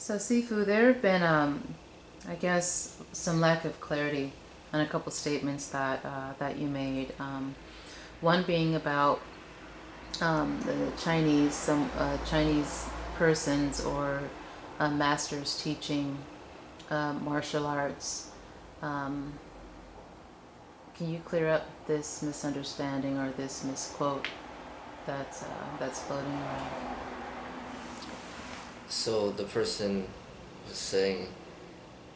So, Sifu, there have been, I guess, some lack of clarity on a couple statements that you made. One being about the Chinese, some Chinese persons or masters teaching martial arts. Um, can you clear up this misunderstanding or this misquote that's floating around? So the person was saying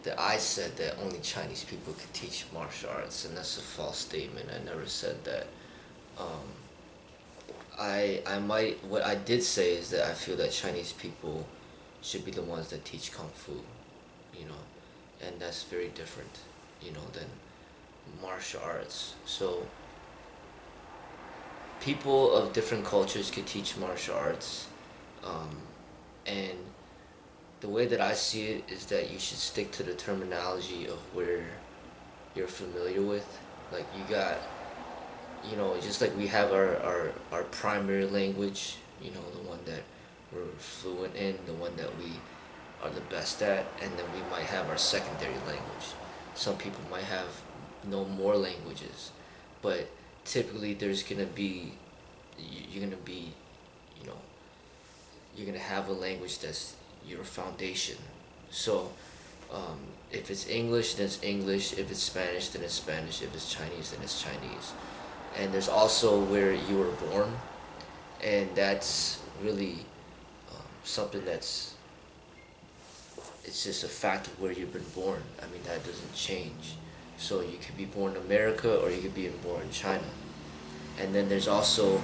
that I said that only Chinese people could teach martial arts, and that's a false statement. I never said that. Um, I might, what I did say is that I feel that Chinese people should be the ones that teach kung fu, you know, and that's very different, than martial arts. So people of different cultures could teach martial arts, um, and the way that I see it is that you should stick to the terminology of where you're familiar with. Like you got, just like we have our primary language, the one that we're fluent in, the one that we are the best at, and then we might have our secondary language. Some people might have no more languages, but typically there's gonna be, you're gonna be, you know, you're gonna have a language that's your foundation. So, if it's English, then it's English. If it's Spanish, then it's Spanish. If it's Chinese, then it's Chinese. And there's also where you were born, and that's really something that's, it's just a fact of where you've been born. I mean, that doesn't change. So you could be born in America or you could be born in China. And then there's also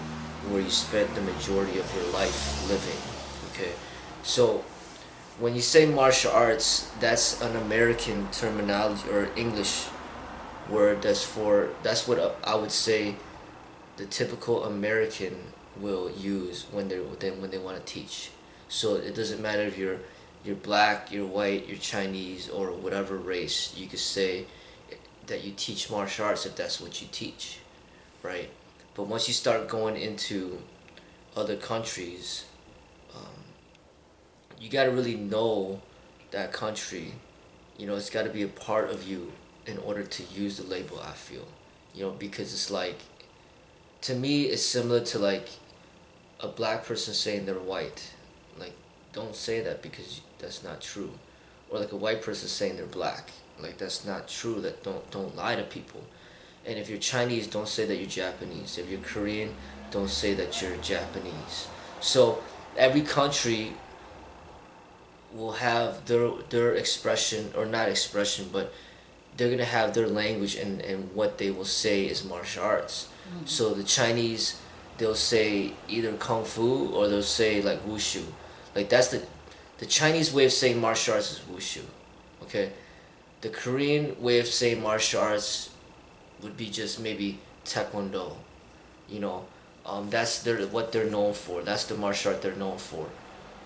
where you spent the majority of your life living. Okay, so when you say martial arts, that's an American terminology or English word. That's what I would say the typical American will use when they want to teach. So it doesn't matter if you're black, you're white, you're Chinese, or whatever race. You could say that you teach martial arts if that's what you teach, right? But once you start going into other countries, um, you got to really know that country. It's got to be a part of you in order to use the label, I feel. Because it's like, to me, it's similar to like a black person saying they're white. Like, don't say that because that's not true. Or like a white person saying they're black. Like, that's not true. That don't lie to people. And if you're Chinese, don't say that you're Japanese. If you're Korean, don't say that you're Japanese. So every country will have their expression, or not expression, but they're gonna have their language, and what they will say is martial arts. Mm-hmm. So the Chinese, they'll say either kung fu or they'll say like wushu. Like that's the Chinese way of saying martial arts is wushu. Okay, the Korean way of saying martial arts would be just maybe taekwondo. You know, that's what they're known for. That's the martial art they're known for.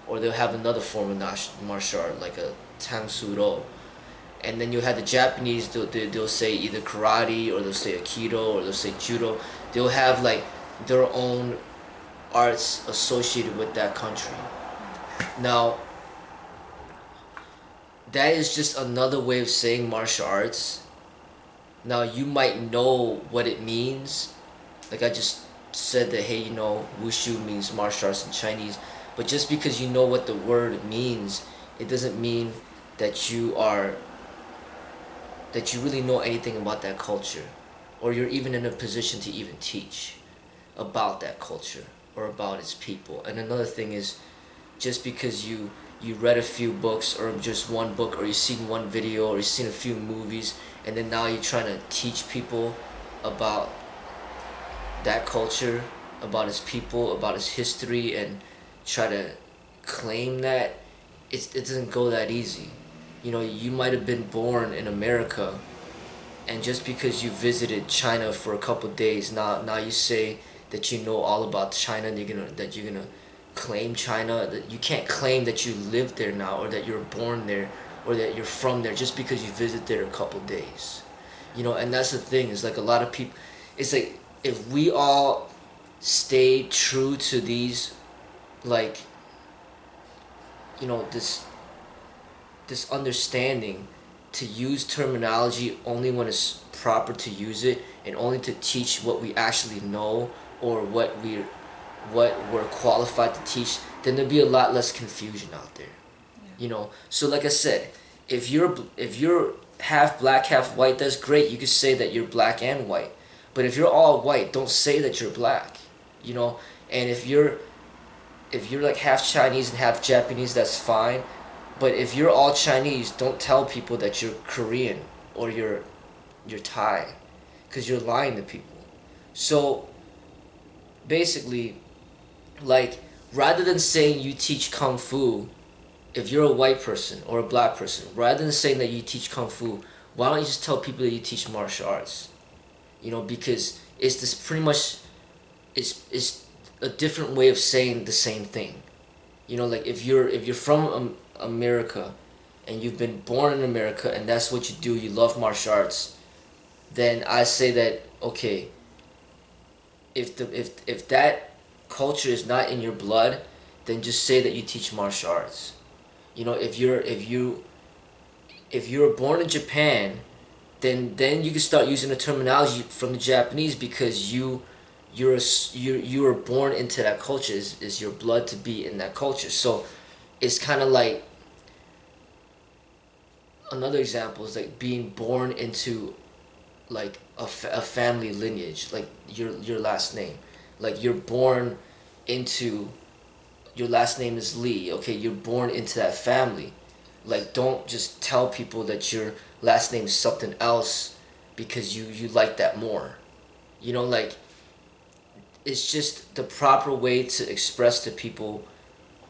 Or they'll have another form of martial art like a tang soo. And then you have the Japanese. They'll say either karate, or they'll say aikido, or they'll say judo. They'll have like their own arts associated with that country. Now, that is just another way of saying martial arts. Now, you might know what it means. Like I just said that, hey, wushu means martial arts in Chinese. But just because you know what the word means, it doesn't mean that you really know anything about that culture, or you're even in a position to even teach about that culture or about its people. And another thing is, just because you read a few books, or just one book, or you've seen one video, or you've seen a few movies, and then now you're trying to teach people about that culture, about its people, about its history, and try to claim that, it doesn't go that easy. You might have been born in America, and just because you visited China for a couple of days, now you say that you know all about China, and you're gonna claim China. That you can't claim that you live there now, or that you're born there, or that you're from there, just because you visit there a couple of days. And that's the thing. Is like a lot of people. It's like if we all stay true to these, like, this this understanding to use terminology only when it's proper to use it, and only to teach what we actually know, or what we're qualified to teach, then there'd be a lot less confusion out there. You know, so like I said, if you're half black, half white, that's great. You could say that you're black and white. But if you're all white, don't say that you're black. You know, and if you're like half Chinese and half Japanese, that's fine. But if you're all Chinese, don't tell people that you're Korean or you're Thai, because you're lying to people. So basically, like, rather than saying you teach kung fu, if you're a white person or a black person, rather than saying that you teach kung fu, why don't you just tell people that you teach martial arts? You know, because it's this pretty much, it's a different way of saying the same thing. You know, like if you're from America, and you've been born in America, and that's what you do, you love martial arts, then I say that, okay, if that culture is not in your blood, then just say that you teach martial arts. You know, if you were born in Japan, then you can start using the terminology from the Japanese, because you were born into that culture. Is your blood to be in that culture. So it's kind of like, another example is like being born into like a family lineage, like your last name. Like, you're born into, your last name is Lee. Okay, you're born into that family. Like, don't just tell people that your last name is something else because you like that more. You know, like, it's just the proper way to express to people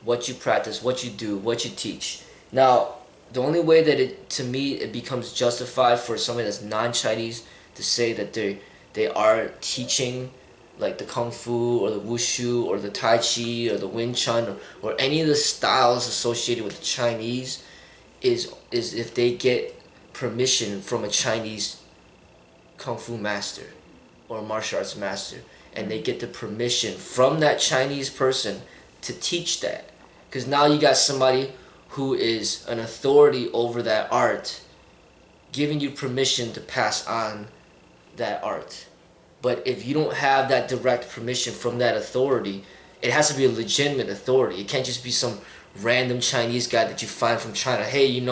what you practice, what you do, what you teach. Now, the only way that to me, it becomes justified for somebody that's non-Chinese to say that they are teaching like the Kung Fu or the Wushu or the Tai Chi or the Wing Chun, or any of the styles associated with the Chinese, is if they get permission from a Chinese Kung Fu master or martial arts master, and they get the permission from that Chinese person to teach that. Because now you got somebody who is an authority over that art giving you permission to pass on that art. But if you don't have that direct permission from that authority, it has to be a legitimate authority. It can't just be some random Chinese guy that you find from China. Hey,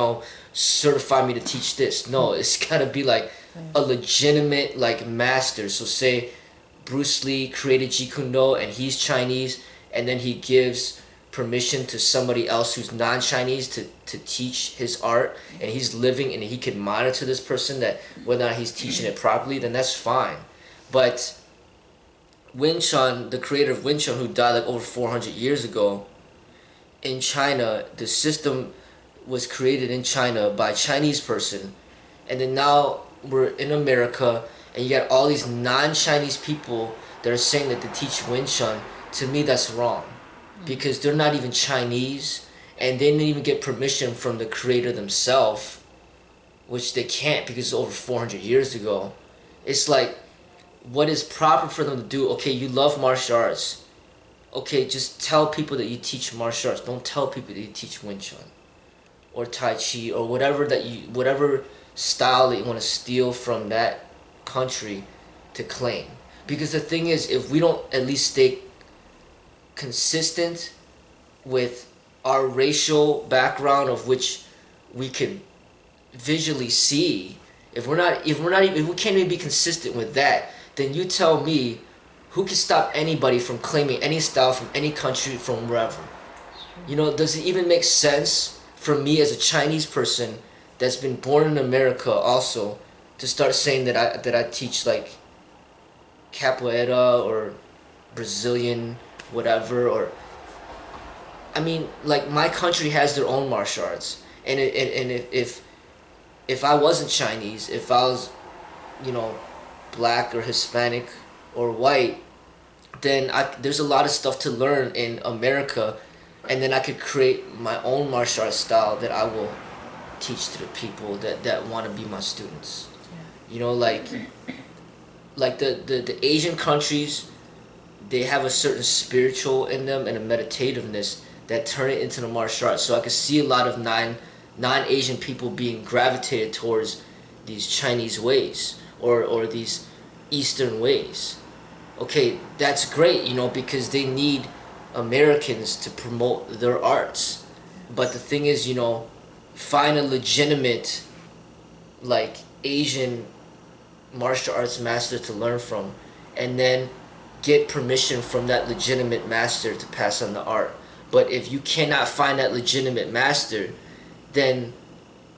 certify me to teach this. No, it's gotta be like a legitimate like master. So say Bruce Lee created Jeet Kune Do, and he's Chinese, and then he gives permission to somebody else who's non-Chinese to teach his art, and he's living, and he can monitor this person that whether or not he's teaching it properly, then that's fine. But Wing Chun, the creator of Wing Chun, who died like over 400 years ago, in China, the system was created in China by a Chinese person, and then now we're in America, and you got all these non-Chinese people that are saying that they teach Wing Chun. To me, that's wrong, because they're not even Chinese, and they didn't even get permission from the creator themselves, which they can't because it's over 400 years ago. It's like, what is proper for them to do? Okay, you love martial arts. Okay, just tell people that you teach martial arts. Don't tell people that you teach Wing Chun or Tai Chi or whatever style that you want to steal from that country to claim. Because the thing is, if we don't at least stay consistent with our racial background, of which we could visually see, if we can't even be consistent with that, then you tell me who can stop anybody from claiming any style from any country, from wherever. Does it even make sense for me as a Chinese person that's been born in America also to start saying that I teach like capoeira or Brazilian whatever? Or I mean, like, my country has their own martial arts, and if I wasn't Chinese, if I was, black or Hispanic or white, then there's a lot of stuff to learn in America, and then I could create my own martial arts style that I will teach to the people that want to be my students. Yeah. Like the Asian countries, they have a certain spiritual in them and a meditativeness that turn it into the martial arts. So I could see a lot of non-Asian people being gravitated towards these Chinese ways or these Eastern ways. Okay, that's great, you know, because they need Americans to promote their arts. But the thing is, you know, find a legitimate, like, Asian martial arts master to learn from, and then get permission from that legitimate master to pass on the art. But if you cannot find that legitimate master, then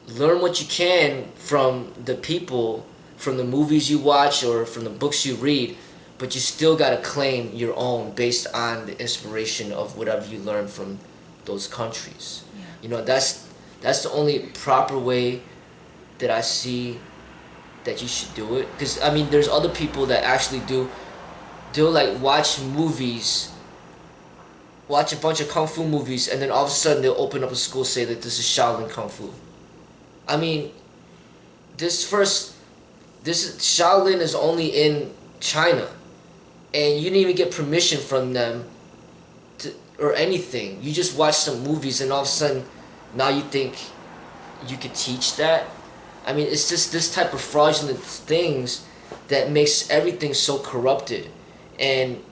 learn what you can from the people, from the movies you watch or from the books you read, but you still got to claim your own based on the inspiration of whatever you learn from those countries. Yeah. You know, that's the only proper way that I see that you should do it. Because I mean, there's other people that actually do. They'll like watch movies, watch a bunch of kung fu movies, and then all of a sudden they'll open up a school, say that this is Shaolin Kung Fu. I mean, this Shaolin is only in China, and you didn't even get permission from them to, or anything. You just watch some movies, and all of a sudden, now you think you could teach that. I mean, it's just this type of fraudulent things that makes everything so corrupted, and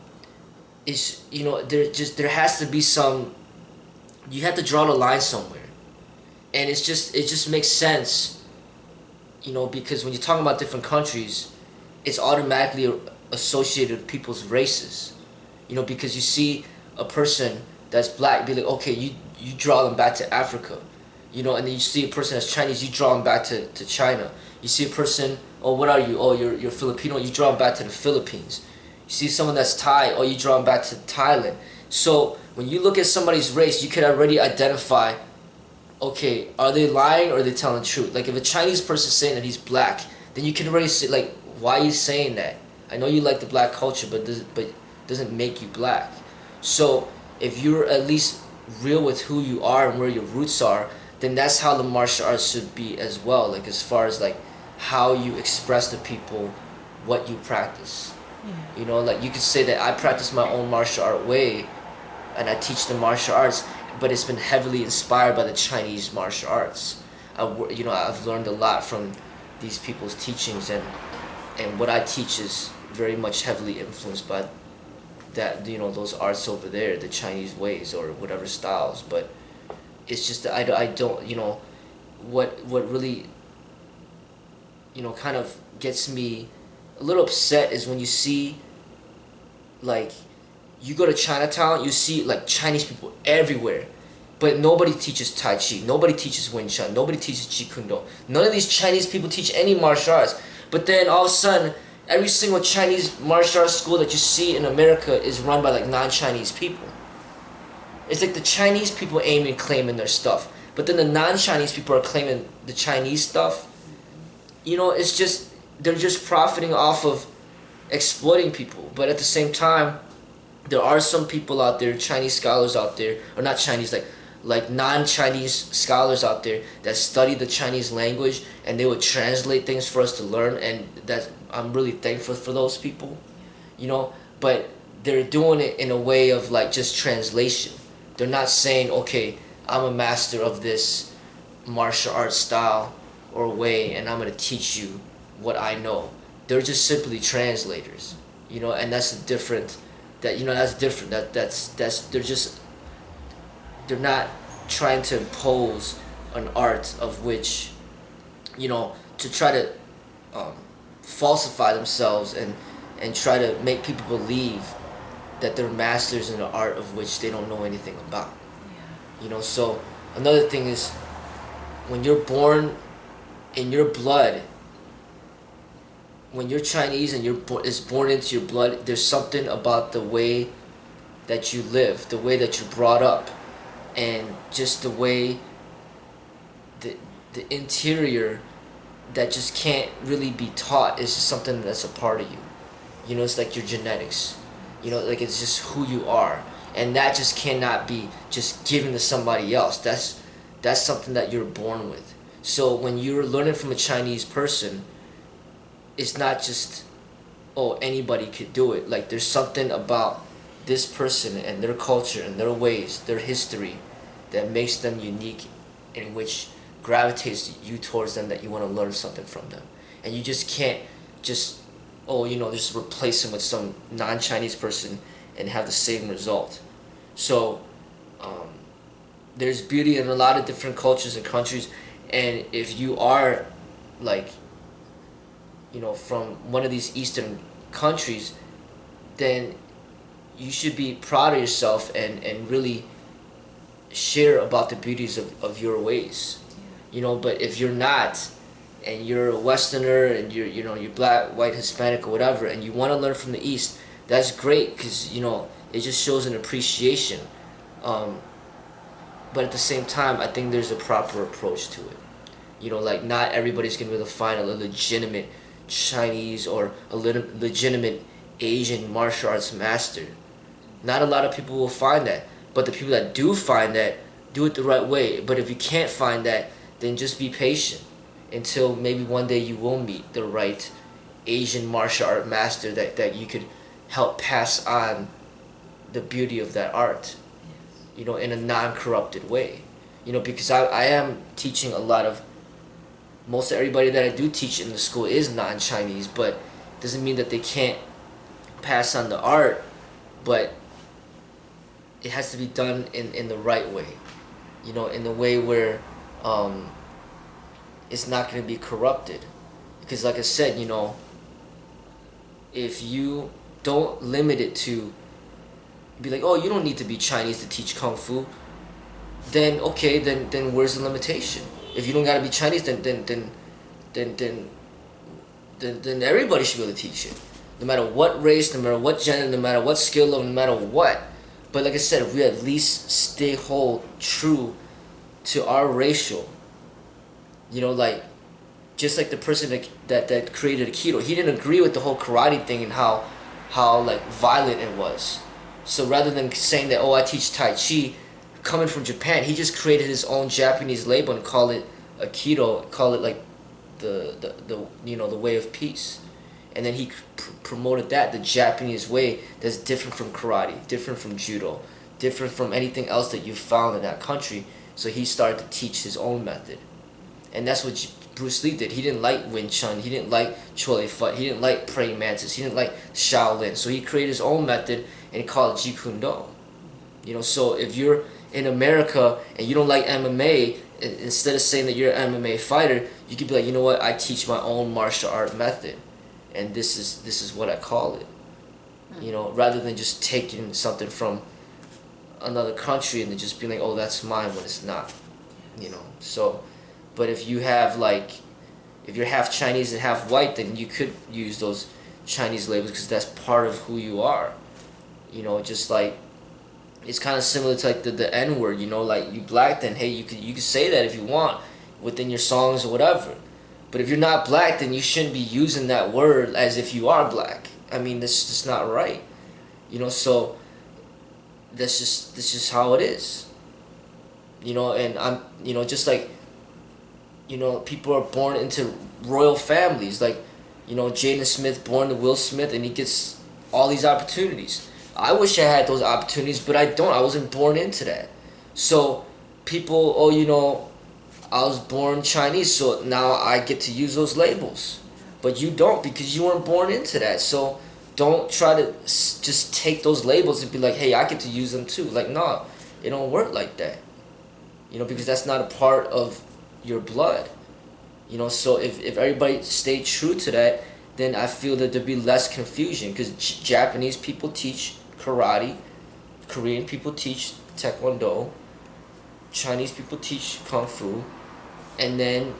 it's, you know, there has to be some. You have to draw the line somewhere, and it just makes sense, you know, because when you're talking about different countries, it's automatically associated with people's races, you know, because you see a person that's black, be like, okay, you draw them back to Africa, you know, and then you see a person that's Chinese, you draw them back to China. You see a person, oh, what are you? Oh, you're Filipino, you draw them back to the Philippines. You see someone that's Thai, oh, you draw them back to Thailand. So when you look at somebody's race, you can already identify, okay, are they lying or are they telling the truth? Like if a Chinese person is saying that he's black, then you can already say, like, why are you saying that? I know you like the black culture, but it doesn't make you black. So if you're at least real with who you are and where your roots are, then that's how the martial arts should be as well. Like as far as like how you express to people what you practice. You know, like you could say that I practice my own martial art way, and I teach the martial arts, but it's been heavily inspired by the Chinese martial arts. You know, I've learned a lot from these people's teachings, and what I teach is very much heavily influenced by that, you know, those arts over there, the Chinese ways or whatever styles. But it's just that I don't, you know, what really, you know, kind of gets me a little upset is when you see, like, you go to Chinatown, you see like Chinese people everywhere, but nobody teaches Tai Chi, nobody teaches Wing Chun, nobody teaches Jeet Kune Do. None of these Chinese people teach any martial arts. But then all of a sudden, every single Chinese martial arts school that you see in America is run by like non-Chinese people. It's like the Chinese people aiming and claiming their stuff, but then the non-Chinese people are claiming the Chinese stuff. You know, it's just, they're just profiting off of exploiting people. But at the same time, there are some people out there, Chinese scholars out there, or not Chinese, like non-Chinese scholars out there that study the Chinese language, and they would translate things for us to learn, and that I'm really thankful for those people, you know. But they're doing it in a way of like just translation. They're not saying, okay, I'm a master of this martial arts style or way, and I'm gonna teach you what I know. They're just simply translators, you know, and that's different. That, you know, that's different. That's they're not trying to impose an art of which, you know, to try to falsify themselves and try to make people believe that they're masters in an art of which they don't know anything about. Yeah. You know, so another thing is, when you're born in your blood, when you're Chinese and it's born into your blood, there's something about the way that you live, the way that you're brought up, and just the way the interior that just can't really be taught. It's just something that's a part of you. You know, it's like your genetics. You know, like it's just who you are, and that just cannot be just given to somebody else. That's something that you're born with. So when you're learning from a Chinese person, it's not just, oh, anybody could do it. Like there's something about this person and their culture and their ways, their history, that makes them unique, in which gravitates you towards them, that you want to learn something from them. And you just can't just, oh, just replace them with some non-Chinese person and have the same result. So um, there's beauty in a lot of different cultures and countries, and if you are like, from one of these Eastern countries, then you should be proud of yourself and really share about the beauties of your ways. But if you're not, and you're a Westerner, and you're black, white, Hispanic, or whatever, and you want to learn from the East, that's great, because it just shows an appreciation. But at the same time, I think there's a proper approach to it. Like, not everybody's gonna be able to find a legitimate Chinese or a legitimate Asian martial arts master. Not a lot of people will find that, but the people that do find that, do it the right way. But if you can't find that, then just be patient until maybe one day you will meet the right Asian martial art master that you could help pass on the beauty of that art, in a non-corrupted way. Because I am teaching a lot of, most of everybody that I do teach in the school is non-Chinese, but it doesn't mean that they can't pass on the art, but it has to be done in the right way, in the way where it's not going to be corrupted. Because like I said, if you don't limit it to be like, oh, you don't need to be Chinese to teach Kung Fu, then okay, then where's the limitation? If you don't gotta be Chinese, then everybody should be able to teach it, no matter what race, no matter what gender, no matter what skill level, no matter what. But like I said, if we at least stay true to our racial, like, just like the person that created Aikido, he didn't agree with the whole karate thing and how like violent it was. So rather than saying that, oh, I teach Tai Chi, coming from Japan, he just created his own Japanese label and call it Aikido, call it like the way of peace. And then he promoted that, the Japanese way, that's different from karate, different from judo, different from anything else that you found in that country. So he started to teach his own method. And that's what Bruce Lee did. He didn't like Wing Chun, he didn't like Chole Fut, he didn't like Praying Mantis, he didn't like Shaolin. So he created his own method and he called it Jeet Kune Do. So if you're in America and you don't like MMA, instead of saying that you're an MMA fighter, you could be like, you know what, I teach my own martial art method, and this is what I call it. Rather than just taking something from another country and then just being like, oh, that's mine, when it's not. So, but if you have if you're half Chinese and half white, then you could use those Chinese labels because that's part of who you are. Just like, it's kind of similar to like the N word. Like, you black, then hey, you could say that if you want within your songs or whatever. But if you're not black, then you shouldn't be using that word as if you are black. I mean, that's just not right. So that's just how it is. And I'm just like, people are born into royal families. Like, Jaden Smith born to Will Smith, and he gets all these opportunities. I wish I had those opportunities, but I don't. I wasn't born into that. So people, oh, I was born Chinese, so now I get to use those labels. But you don't, because you weren't born into that. So don't try to just take those labels and be like, hey, I get to use them too. Like, no, it don't work like that. Because that's not a part of your blood. So if everybody stayed true to that, then I feel that there'd be less confusion, because Japanese people teach karate, Korean people teach taekwondo, Chinese people teach kung fu, and then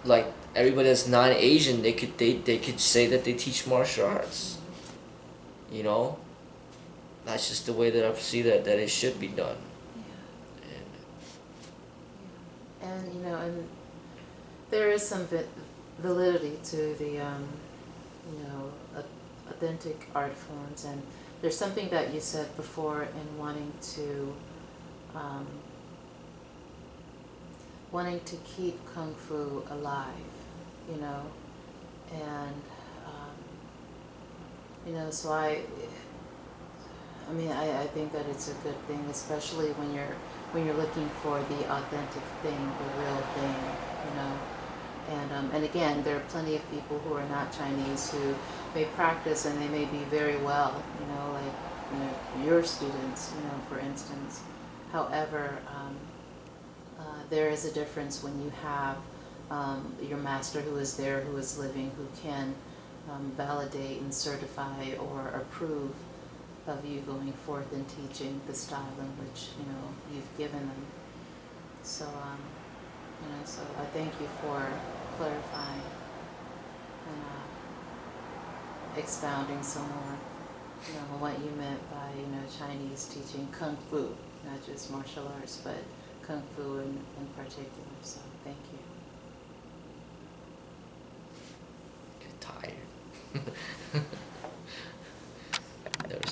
like everybody that's non-Asian, they could say that they teach martial arts. That's just the way that I see that it should be done. And there is some validity to the authentic art forms, and there's something that you said before in wanting to keep Kung Fu alive, and so I think that it's a good thing, especially when you're when you're looking for the authentic thing, the real thing, you know. And again, there are plenty of people who are not Chinese who may practice and they may be very well, you know, like, you know, your students, you know, for instance. However, there is a difference when you have your master who is there, who is living, who can validate and certify or approve of you going forth and teaching the style in which, you know, you've given them. So, you know, so I thank you for clarifying and expounding some more, you know, what you meant by, you know, Chinese teaching Kung Fu, not just martial arts, but Kung Fu in particular. So thank you.